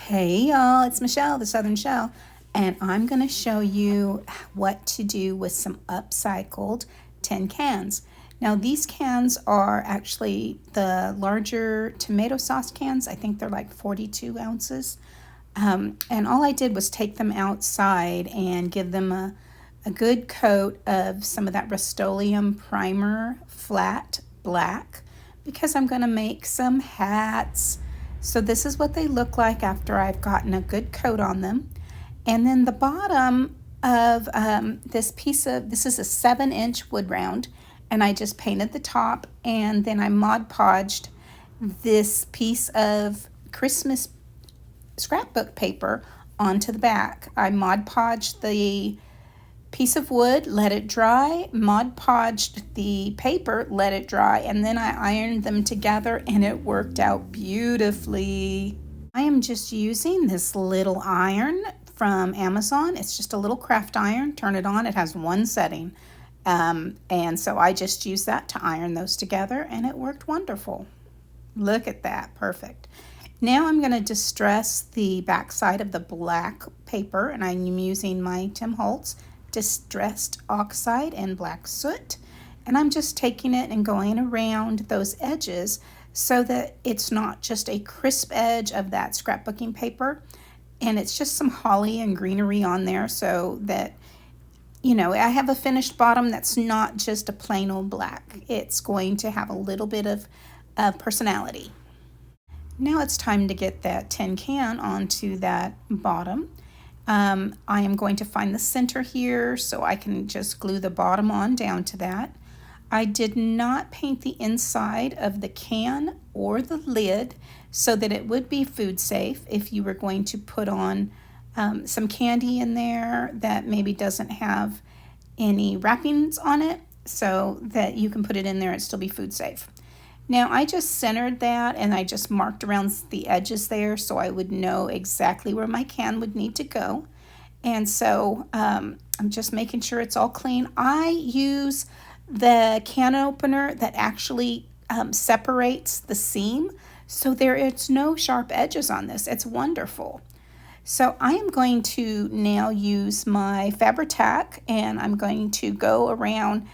Hey y'all, it's Michelle, the Southern Shell, and I'm going to show you what to do with some upcycled tin cans. Now, these cans are actually the larger tomato sauce cans. I think they're like 42 ounces. And all I did was take them outside and give them a good coat of some of that Rust-Oleum primer, flat black, because I'm going to make some hats. So this is what they look like after I've gotten a good coat on them. And then the bottom of this is a 7-inch wood round, and I just painted the top, and then I Mod Podged this piece of Christmas scrapbook paper onto the back. I Mod Podged the piece of wood, let it dry, Mod Podged the paper, let it dry, and then I ironed them together and it worked out beautifully. I am just using this little iron from Amazon. It's just a little craft iron. Turn it on, it has one setting. And so I just used that to iron those together and it worked wonderful. Look at that, perfect. Now I'm going to distress the back side of the black paper, and I'm using my Tim Holtz distressed oxide and black soot, and I'm just taking it and going around those edges so that it's not just a crisp edge of that scrapbooking paper, and it's just some holly and greenery on there so that I have a finished bottom that's not just a plain old black. It's going to have a little bit of personality. Now it's time to get that tin can onto that bottom. I am going to find the center here so I can just glue the bottom on down to that. I did not paint the inside of the can or the lid so that it would be food safe if you were going to put on some candy in there that maybe doesn't have any wrappings on it, so that you can put it in there and still be food safe. Now I just centered that and I just marked around the edges there so I would know exactly where my can would need to go. And so I'm just making sure it's all clean. I use the can opener that actually separates the seam, so there is no sharp edges on this. It's wonderful. So I am going to now use my Fabri-Tac, and I'm going to go around,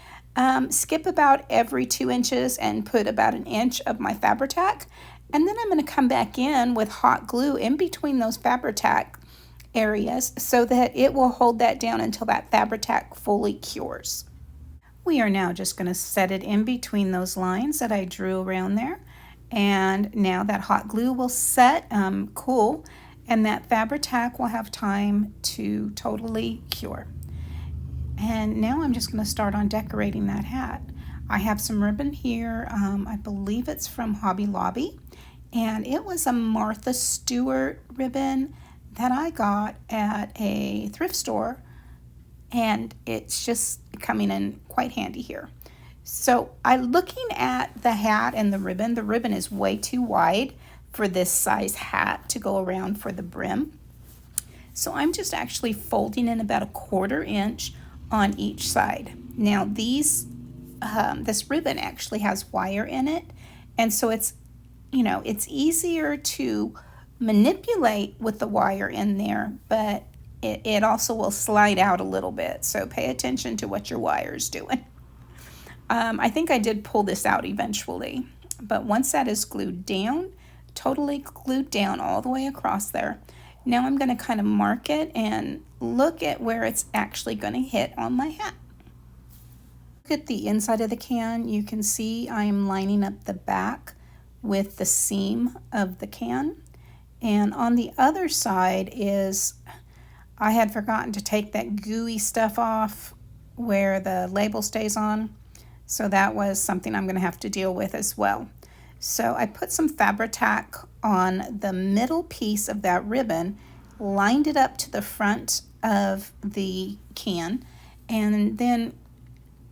skip about every 2 inches and put about an inch of my Fabri-Tac. And then I'm going to come back in with hot glue in between those Fabri-Tac areas so that it will hold that down until that Fabri-Tac fully cures. We are now just going to set it in between those lines that I drew around there. And now that hot glue will set, cool, and that Fabri-Tac will have time to totally cure. And now I'm just going to start on decorating that hat. I have some ribbon here. I believe it's from Hobby Lobby, and it was a Martha Stewart ribbon that I got at a thrift store, and it's just coming in quite handy here. So I'm looking at the hat and the ribbon is way too wide for this size hat to go around for the brim. So I'm just actually folding in about 1/4 inch on each side. Now this ribbon actually has wire in it, and so it's easier to manipulate with the wire in there, but it also will slide out a little bit, so pay attention to what your wire is doing. I think I did pull this out eventually, but once that is glued down, totally glued down all the way across there, now I'm going to kind of mark it and look at where it's actually going to hit on my hat. Look at the inside of the can. You can see I am lining up the back with the seam of the can. And on the other side is, I had forgotten to take that gooey stuff off where the label stays on. So that was something I'm going to have to deal with as well. So I put some Fabri-Tac on the middle piece of that ribbon, lined it up to the front of the can, and then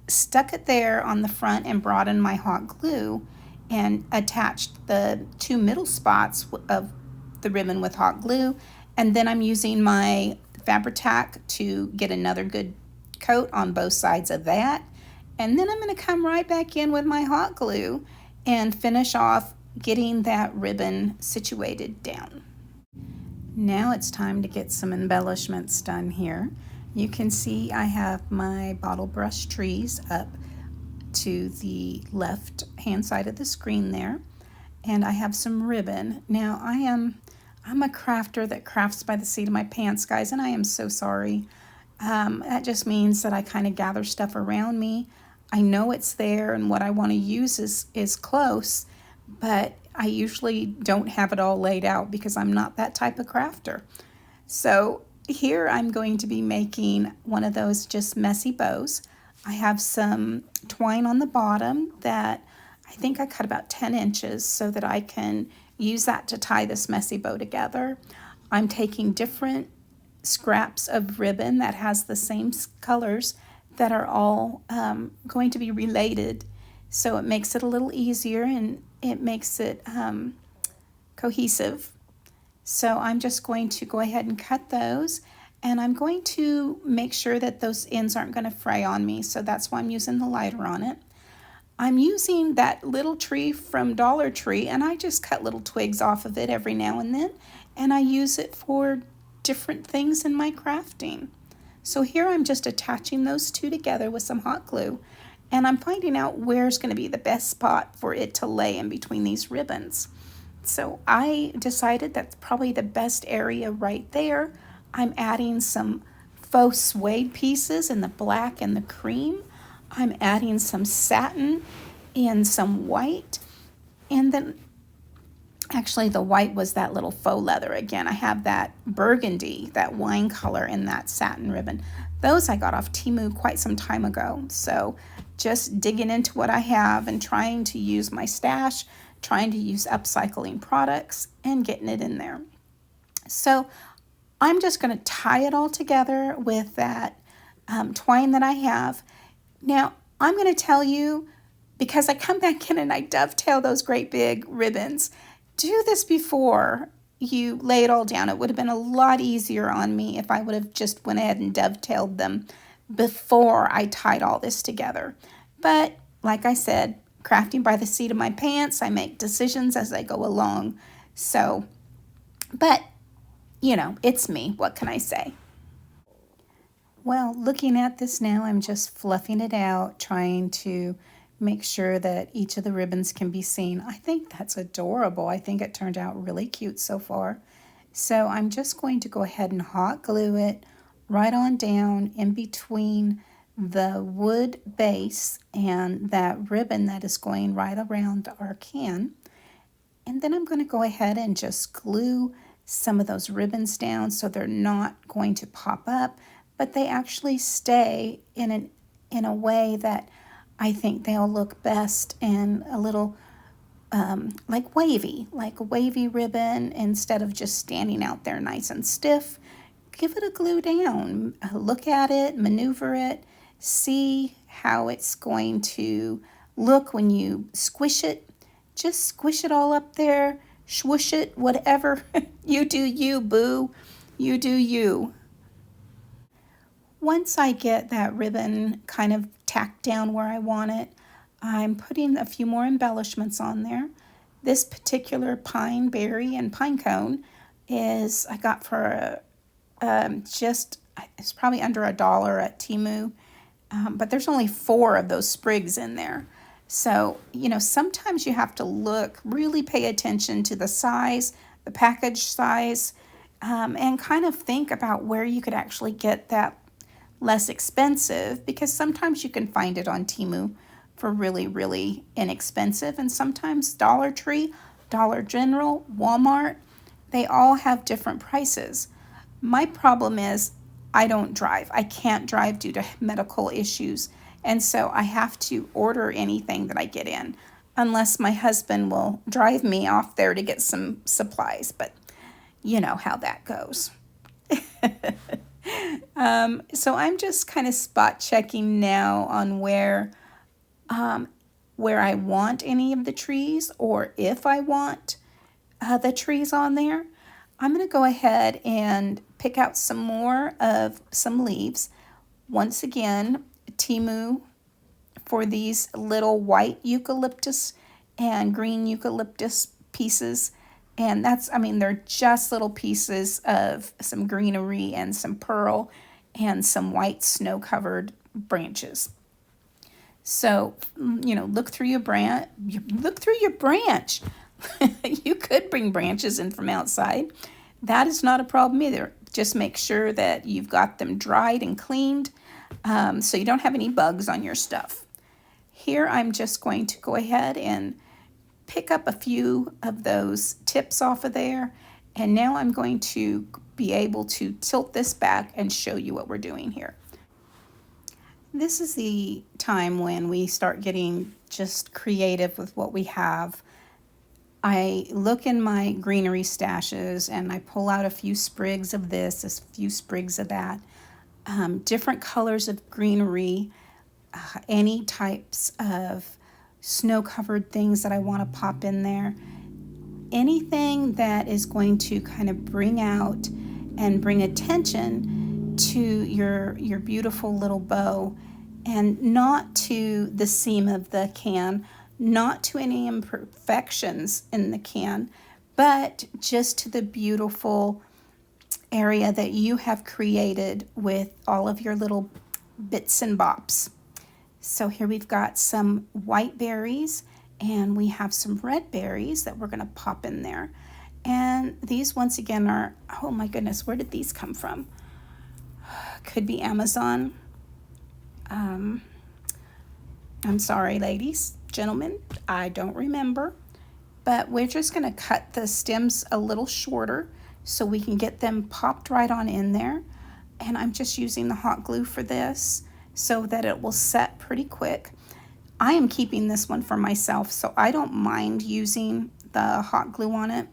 stuck it there on the front and brought in my hot glue and attached the 2 middle spots of the ribbon with hot glue. And then I'm using my Fabri-Tac to get another good coat on both sides of that. And then I'm going to come right back in with my hot glue and finish off getting that ribbon situated down. Now it's time to get some embellishments done here. You can see I have my bottle brush trees up to the left hand side of the screen there, and I have some ribbon. Now I'm a crafter that crafts by the seat of my pants, guys, and I am so sorry. That just means that I kind of gather stuff around me. I know it's there and what I want to use is close, but I usually don't have it all laid out because I'm not that type of crafter. So here I'm going to be making one of those just messy bows. I have some twine on the bottom that I think I cut about 10 inches so that I can use that to tie this messy bow together. I'm taking different scraps of ribbon that has the same colors that are all going to be related, so it makes it a little easier and it makes it cohesive. So I'm just going to go ahead and cut those, and I'm going to make sure that those ends aren't going to fray on me, so that's why I'm using the lighter on it. I'm using that little tree from Dollar Tree, and I just cut little twigs off of it every now and then, and I use it for different things in my crafting. So here I'm just attaching those two together with some hot glue, and I'm finding out where's going to be the best spot for it to lay in between these ribbons. So I decided that's probably the best area right there. I'm adding some faux suede pieces in the black and the cream. I'm adding some satin and some white, and then actually the white was that little faux leather again. I have that burgundy, that wine color in that satin ribbon. Those I got off Temu quite some time ago. So just digging into what I have and trying to use my stash, trying to use upcycling products and getting it in there. So I'm just going to tie it all together with that twine that I have. Now, I'm going to tell you, because I come back in and I dovetail those great big ribbons, do this before you lay it all down. It would have been a lot easier on me if I would have just went ahead and dovetailed them before I tied all this together. But like I said, crafting by the seat of my pants, I make decisions as I go along. So, but, you know, it's me. What can I say? Well, looking at this now, I'm just fluffing it out, trying to make sure that each of the ribbons can be seen. I think that's adorable. I think it turned out really cute so far. So I'm just going to go ahead and hot glue it right on down in between the wood base and that ribbon that is going right around our can. And then I'm going to go ahead and just glue some of those ribbons down so they're not going to pop up, but they actually stay in a way that I think they'll look best in a little like a wavy ribbon instead of just standing out there nice and stiff. Give it a glue down. Look at it, maneuver it, see how it's going to look when you squish it. Just squish it all up there, swoosh it, whatever. You do you, boo. You do you. Once I get that ribbon kind of tacked down where I want it, I'm putting a few more embellishments on there. This particular pine berry and pine cone is I got for it's probably under $1 at Temu, but there's only 4 of those sprigs in there. So, you know, sometimes you have to look, really pay attention to the size, the package size, and kind of think about where you could actually get that less expensive, because sometimes you can find it on Temu for really, really inexpensive, and sometimes Dollar Tree, Dollar General, Walmart, they all have different prices. My problem is I don't drive. I can't drive due to medical issues, and so I have to order anything that I get in unless my husband will drive me off there to get some supplies, but you know how that goes. So I'm just kind of spot checking now on where I want any of the trees, or if I want the trees on there. I'm going to go ahead and pick out some more of some leaves. Once again, Temu for these little white eucalyptus and green eucalyptus pieces. And that's, I mean, they're just little pieces of some greenery and some pearl and some white snow-covered branches. So, look through your branch. Look through your branch. You could bring branches in from outside. That is not a problem either. Just make sure that you've got them dried and cleaned, so you don't have any bugs on your stuff. Here I'm just going to go ahead and pick up a few of those tips off of there. And now I'm going to be able to tilt this back and show you what we're doing here. This is the time when we start getting just creative with what we have. I look in my greenery stashes and I pull out a few sprigs of this, a few sprigs of that, different colors of greenery, any types of snow-covered things that I want to pop in there. Anything that is going to kind of bring out and bring attention to your beautiful little bow, and not to the seam of the can, not to any imperfections in the can, but just to the beautiful area that you have created with all of your little bits and bops. So here we've got some white berries and we have some red berries that we're going to pop in there. And these once again are, oh my goodness, where did these come from? Could be Amazon. I'm sorry, ladies, gentlemen, I don't remember. But we're just going to cut the stems a little shorter so we can get them popped right on in there. And I'm just using the hot glue for this so that it will set pretty quick. I am keeping this one for myself, so I don't mind using the hot glue on it.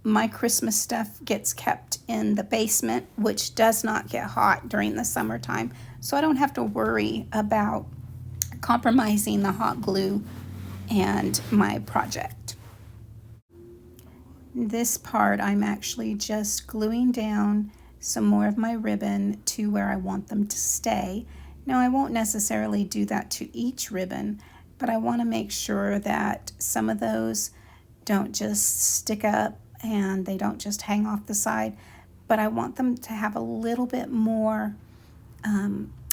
My Christmas stuff gets kept in the basement, which does not get hot during the summertime, so I don't have to worry about compromising the hot glue and my project. This part, I'm actually just gluing down some more of my ribbon to where I want them to stay. Now, I won't necessarily do that to each ribbon, but I want to make sure that some of those don't just stick up and they don't just hang off the side, but I want them to have a little bit more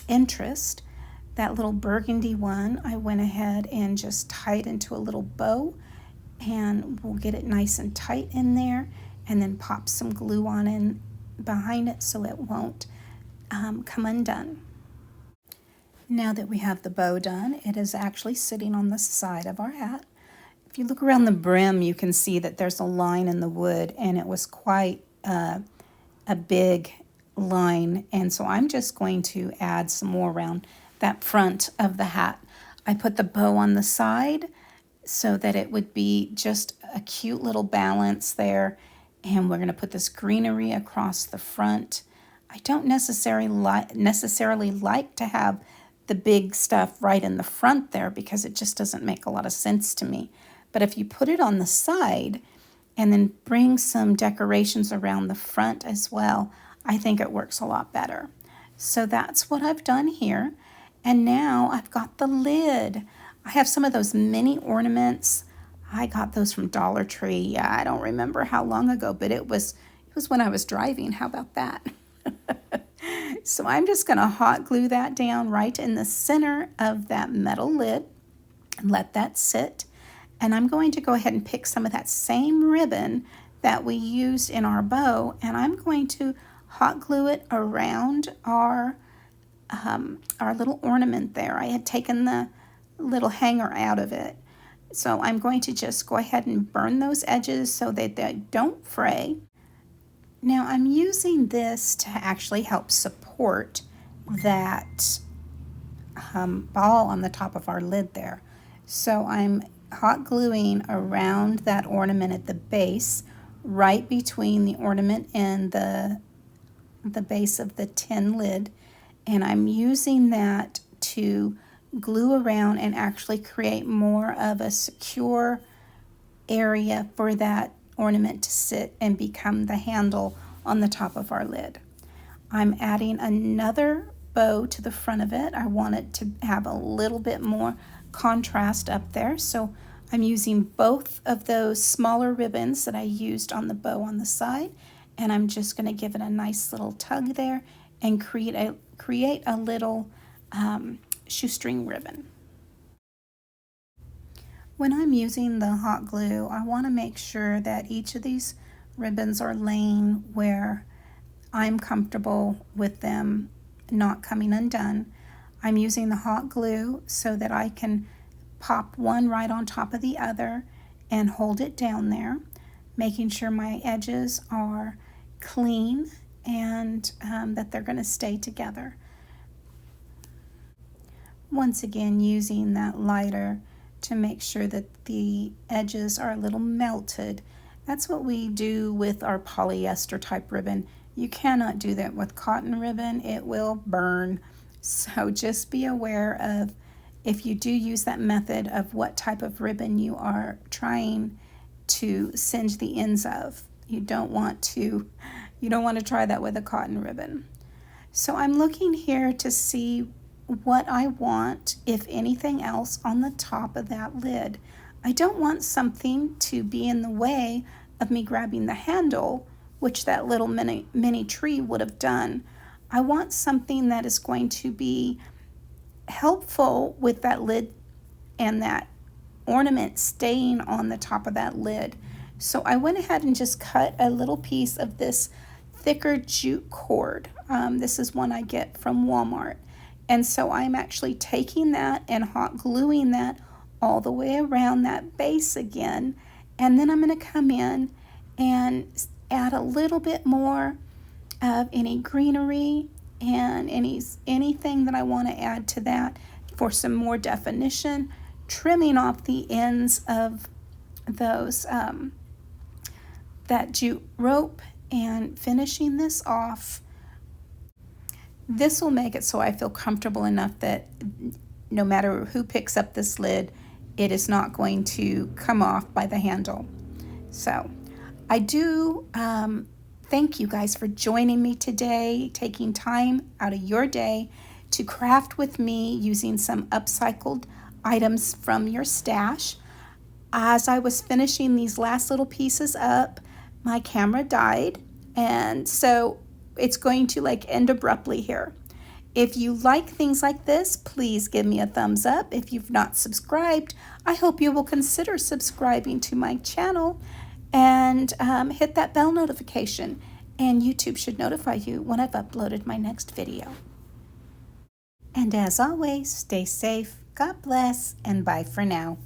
interest. That little burgundy one, I went ahead and just tied into a little bow, and we'll get it nice and tight in there, and then pop some glue on in behind it so it won't come undone. Now that we have the bow done, it is actually sitting on the side of our hat. If you look around the brim, you can see that there's a line in the wood, and it was quite a big line, and so I'm just going to add some more around that front of the hat. I put the bow on the side so that it would be just a cute little balance there, and we're going to put this greenery across the front. I don't necessarily like to have the big stuff right in the front there because it just doesn't make a lot of sense to me. But if you put it on the side and then bring some decorations around the front as well, I think it works a lot better. So that's what I've done here. And now I've got the lid. I have some of those mini ornaments. I got those from Dollar Tree. Yeah, I don't remember how long ago, but it was when I was driving. How about that? So I'm just going to hot glue that down right in the center of that metal lid and let that sit. And I'm going to go ahead and pick some of that same ribbon that we used in our bow, and I'm going to hot glue it around our little ornament there. I had taken the little hanger out of it. So I'm going to just go ahead and burn those edges so that they don't fray. Now I'm using this to actually help support that ball on the top of our lid there. So I'm hot gluing around that ornament at the base, right between the ornament and the base of the tin lid, and I'm using that to glue around and actually create more of a secure area for that ornament to sit and become the handle on the top of our lid. I'm adding another bow to the front of it. I want it to have a little bit more contrast up there, so I'm using both of those smaller ribbons that I used on the bow on the side, and I'm just going to give it a nice little tug there and create a little shoestring ribbon. When I'm using the hot glue, I want to make sure that each of these ribbons are laying where I'm comfortable with them not coming undone. I'm using the hot glue so that I can pop one right on top of the other and hold it down there, making sure my edges are clean and that they're going to stay together. Once again, using that lighter to make sure that the edges are a little melted. That's what we do with our polyester type ribbon. You cannot do that with cotton ribbon. It will burn. So just be aware of, if you do use that method, of what type of ribbon you are trying to singe the ends of. You don't want to try that with a cotton ribbon. So I'm looking here to see what I want, if anything else, on the top of that lid. I don't want something to be in the way of me grabbing the handle, which that little mini tree would have done. I want something that is going to be helpful with that lid and that ornament staying on the top of that lid. So I went ahead and just cut a little piece of this thicker jute cord. This is one I get from Walmart. And so I'm actually taking that and hot gluing that all the way around that base again. And then I'm going to come in and add a little bit more of any greenery and anything that I want to add to that for some more definition, trimming off the ends of those that jute rope and finishing this off. This will make it so I feel comfortable enough that no matter who picks up this lid, it is not going to come off by the handle. So I do thank you guys for joining me today, taking time out of your day to craft with me using some upcycled items from your stash. As I was finishing these last little pieces up, my camera died, and so it's going to end abruptly here. If you like things like this, please give me a thumbs up. If you've not subscribed, I hope you will consider subscribing to my channel and hit that bell notification, and YouTube should notify you when I've uploaded my next video. And as always, stay safe, God bless, and bye for now.